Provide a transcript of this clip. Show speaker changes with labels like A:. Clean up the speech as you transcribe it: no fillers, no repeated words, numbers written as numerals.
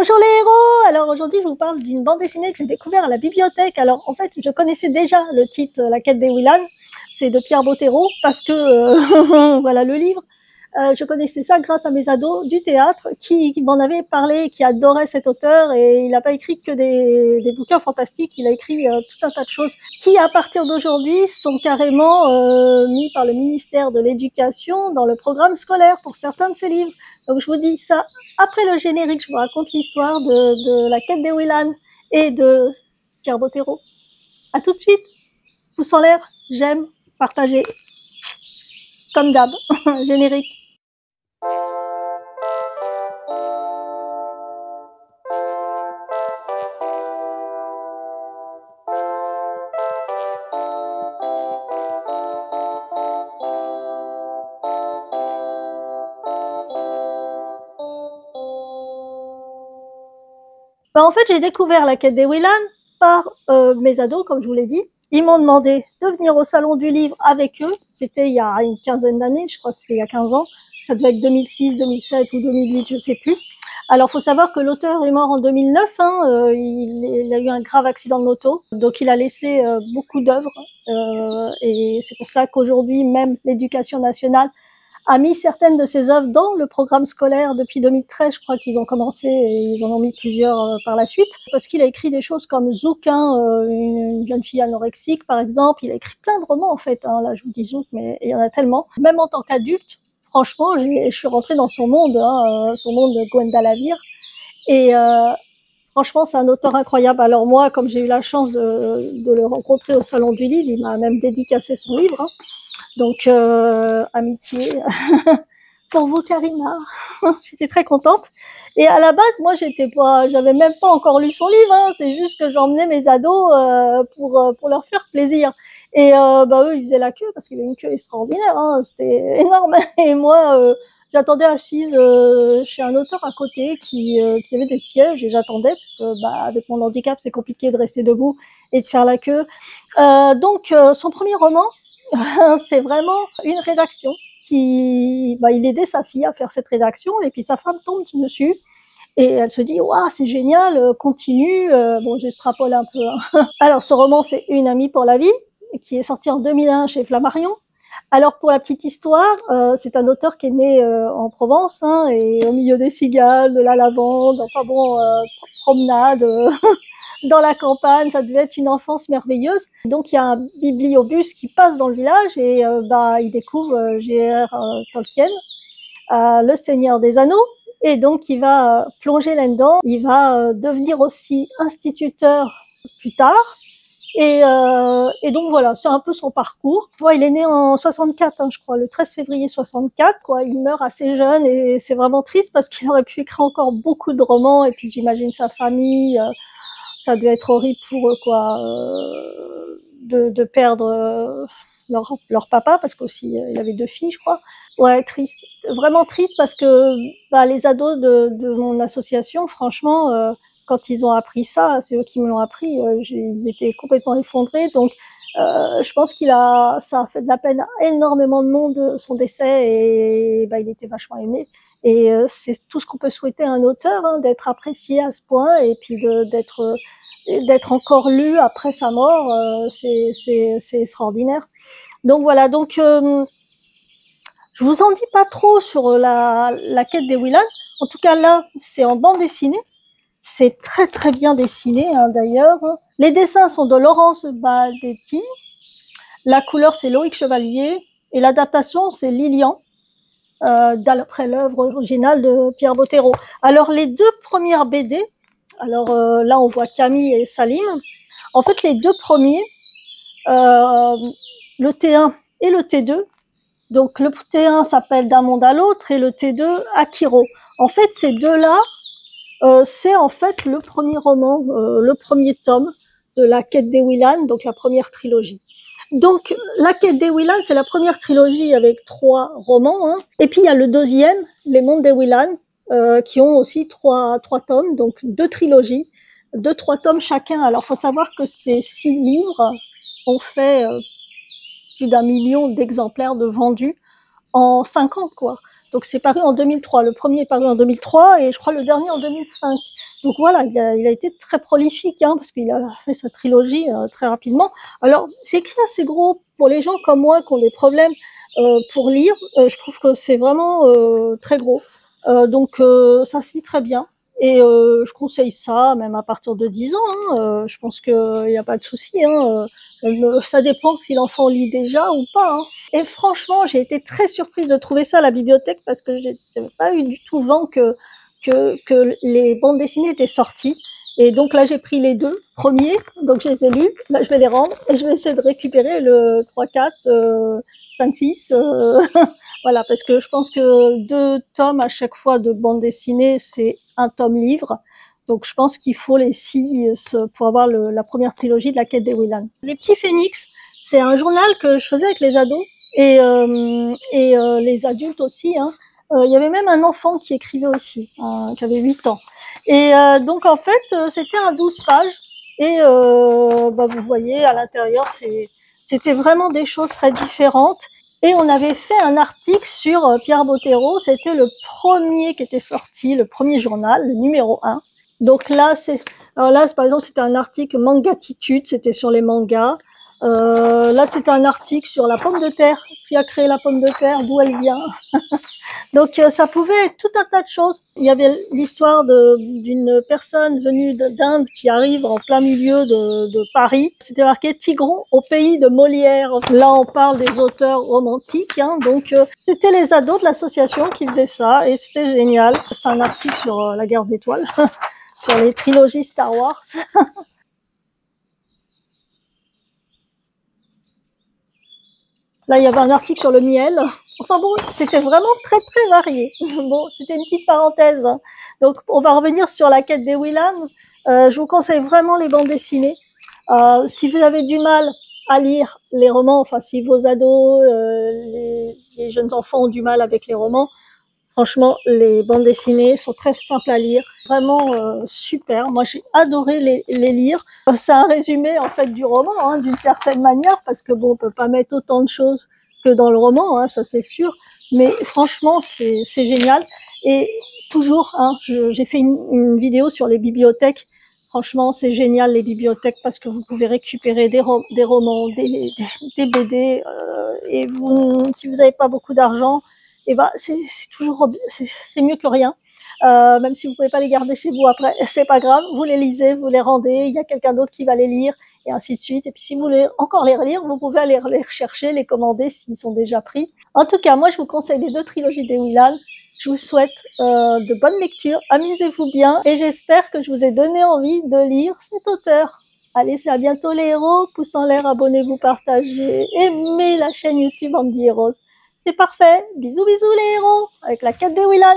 A: Bonjour les héros. Alors aujourd'hui je vous parle d'une bande dessinée que j'ai découverte à la bibliothèque. Alors en fait je connaissais déjà le titre La quête des Willan, c'est de Pierre Bottero parce que voilà le livre. Je connaissais ça grâce à mes ados du théâtre qui m'en avaient parlé, qui adoraient cet auteur, et il n'a pas écrit que des bouquins fantastiques, il a écrit tout un tas de choses qui à partir d'aujourd'hui sont carrément mis par le ministère de l'Éducation dans le programme scolaire pour certains de ses livres. Donc je vous dis ça après le générique, je vous raconte l'histoire de La quête des Willan et de Pierre Bottero. À tout de suite. Pouce en l'air, j'aime, partagez. Comme d'hab, générique. En fait, j'ai découvert La quête des Willan par mes ados, comme je vous l'ai dit. Ils m'ont demandé de venir au salon du livre avec eux. C'était il y a une quinzaine d'années, je crois que c'était il y a 15 ans. Ça devait être 2006, 2007 ou 2008, je sais plus. Alors, faut savoir que l'auteur est mort en 2009. Il a eu un grave accident de moto, donc il a laissé beaucoup d'œuvres. Et c'est pour ça qu'aujourd'hui, même l'Éducation nationale a mis certaines de ses œuvres dans le programme scolaire depuis 2013, je crois qu'ils ont commencé, et ils en ont mis plusieurs par la suite, parce qu'il a écrit des choses comme Zouk, une jeune fille anorexique par exemple. Il a écrit plein de romans en fait, là je vous dis Zouk, mais il y en a tellement. Même en tant qu'adulte, franchement, je suis rentrée dans son monde de Gwenda Lavire, et franchement, c'est un auteur incroyable. Alors moi, comme j'ai eu la chance de le rencontrer au Salon du Livre, il m'a même dédicacé son livre. Donc, amitié pour vous, Karina. J'étais très contente. Et à la base, moi, j'avais même pas encore lu son livre. C'est juste que j'emmenais mes ados pour leur faire plaisir. Et eux, ils faisaient la queue parce qu'il y avait une queue extraordinaire. C'était énorme. Et moi, j'attendais assise chez un auteur à côté qui avait des sièges, et j'attendais parce que avec mon handicap, c'est compliqué de rester debout et de faire la queue. Donc, son premier roman, c'est vraiment une rédaction il aidait sa fille à faire cette rédaction, et puis sa femme tombe dessus et elle se dit waouh, c'est génial, continue. Bon, j'extrapole un peu. Alors ce roman, c'est Une amie pour la vie, qui est sorti en 2001 chez Flammarion. Alors pour la petite histoire, c'est un auteur qui est né en Provence, et au milieu des cigales, de la lavande, enfin bon, promenade dans la campagne, ça devait être une enfance merveilleuse. Donc il y a un bibliobus qui passe dans le village, et il découvre J.R. Tolkien, le Seigneur des Anneaux, et donc il va plonger là-dedans. Il va devenir aussi instituteur plus tard. Et donc voilà, c'est un peu son parcours. Il est né en 64, je crois, le 13 février 64. Il meurt assez jeune, et c'est vraiment triste parce qu'il aurait pu écrire encore beaucoup de romans. Et puis j'imagine sa famille, ça devait être horrible pour eux, de perdre leur papa, parce qu'aussi il avait 2 filles, je crois. Ouais, triste, vraiment triste, parce que les ados de mon association, franchement, quand ils ont appris ça, c'est eux qui me l'ont appris, ils étaient complètement effondrés. Donc je pense ça a fait de la peine à énormément de monde, son décès, et il était vachement aimé. Et c'est tout ce qu'on peut souhaiter à un auteur, d'être apprécié à ce point, et puis d'être encore lu après sa mort. C'est extraordinaire. Donc voilà, donc je vous en dis pas trop sur la quête des Willan. En tout cas là, c'est en bande dessinée. C'est très très bien dessiné, d'ailleurs. Les dessins sont de Laurence Baldetti. La couleur, c'est Loïc Chevalier. Et l'adaptation, c'est Lilian, d'après l'œuvre originale de Pierre Bottero. Alors les 2 premières BD, alors là on voit Camille et Salim. En fait, les 2 premiers, le T1 et le T2, donc le T1 s'appelle D'un monde à l'autre, et le T2 Akiro. En fait, ces 2-là, c'est en fait le premier roman, le premier tome de La quête des Willan, donc la première trilogie. Donc La quête des Willan, c'est la première trilogie avec 3 romans, et puis il y a le deuxième, Les mondes des Willan, qui ont aussi 3 tomes, donc 2 trilogies, 2-3 tomes chacun. Alors faut savoir que ces 6 livres ont fait plus d'1 million d'exemplaires de vendus en 5 ans, quoi. Donc c'est paru en 2003. Le premier est paru en 2003, et je crois le dernier en 2005. Donc voilà, il a été très prolifique, hein, parce qu'il a fait sa trilogie très rapidement. Alors, c'est écrit assez gros pour les gens comme moi qui ont des problèmes pour lire. Je trouve que c'est vraiment très gros. Donc ça se lit très bien. Et je conseille ça même à partir de 10 ans. Hein. Je pense qu'il n'y a pas de souci. Hein. Ça dépend si l'enfant lit déjà ou pas. Hein. Et franchement, j'ai été très surprise de trouver ça à la bibliothèque parce que j'avais pas eu du tout vent que les bandes dessinées étaient sorties. Et donc là, j'ai pris les deux premiers, donc je les ai lus. Là, je vais les rendre et je vais essayer de récupérer le 3, 4, 5, 6. Voilà, parce que je pense que 2 tomes à chaque fois de bande dessinée, c'est un tome livre. Donc je pense qu'il faut les 6 pour avoir la première trilogie de la quête des Willan. Les petits phénix, c'est un journal que je faisais avec les ados et les adultes aussi. Hein. Il y avait même un enfant qui écrivait aussi, qui avait 8 ans. Et donc en fait, c'était un 12 pages. Et vous voyez, à l'intérieur, c'était vraiment des choses très différentes. Et on avait fait un article sur Pierre Bottero. C'était le premier qui était sorti, le premier journal, le numéro 1. Donc là, par exemple, c'était un article Mangatitude, c'était sur les mangas. Là, c'était un article sur la pomme de terre, qui a créé la pomme de terre, d'où elle vient. Donc ça pouvait être tout un tas de choses. Il y avait l'histoire d'une personne venue d'Inde qui arrive en plein milieu de Paris. C'était marqué Tigron au pays de Molière. Là on parle des auteurs romantiques. Hein. Donc c'était les ados de l'association qui faisaient ça et c'était génial. C'est un article sur la guerre des étoiles, sur les trilogies Star Wars. Là, il y avait un article sur le miel. Enfin bon, c'était vraiment très très varié. Bon, c'était une petite parenthèse. Donc, on va revenir sur la quête des Willan. Je vous conseille vraiment les bandes dessinées. Si vous avez du mal à lire les romans, enfin si vos ados, les jeunes enfants ont du mal avec les romans, franchement, les bandes dessinées sont très simples à lire, vraiment super. Moi, j'ai adoré les lire. C'est un résumé en fait du roman, hein, d'une certaine manière, parce que bon, on peut pas mettre autant de choses que dans le roman, hein, ça c'est sûr. Mais franchement, c'est génial. Et toujours, hein, j'ai fait une vidéo sur les bibliothèques. Franchement, c'est génial les bibliothèques parce que vous pouvez récupérer des romans, des BD. Et si vous n'avez pas beaucoup d'argent, et c'est toujours c'est mieux que rien. Même si vous pouvez pas les garder chez vous après, c'est pas grave, vous les lisez, vous les rendez, il y a quelqu'un d'autre qui va les lire et ainsi de suite. Et puis si vous voulez encore les relire, vous pouvez aller les rechercher, les commander s'ils sont déjà pris. En tout cas, moi je vous conseille les 2 trilogies des Willan. Je vous souhaite de bonnes lectures, amusez-vous bien et j'espère que je vous ai donné envie de lire cet auteur. Allez, c'est à bientôt les héros, pouce en l'air, abonnez-vous, partagez, aimez la chaîne YouTube Andy Heroes. C'est parfait. Bisous, bisous les héros, avec la quête des Willan.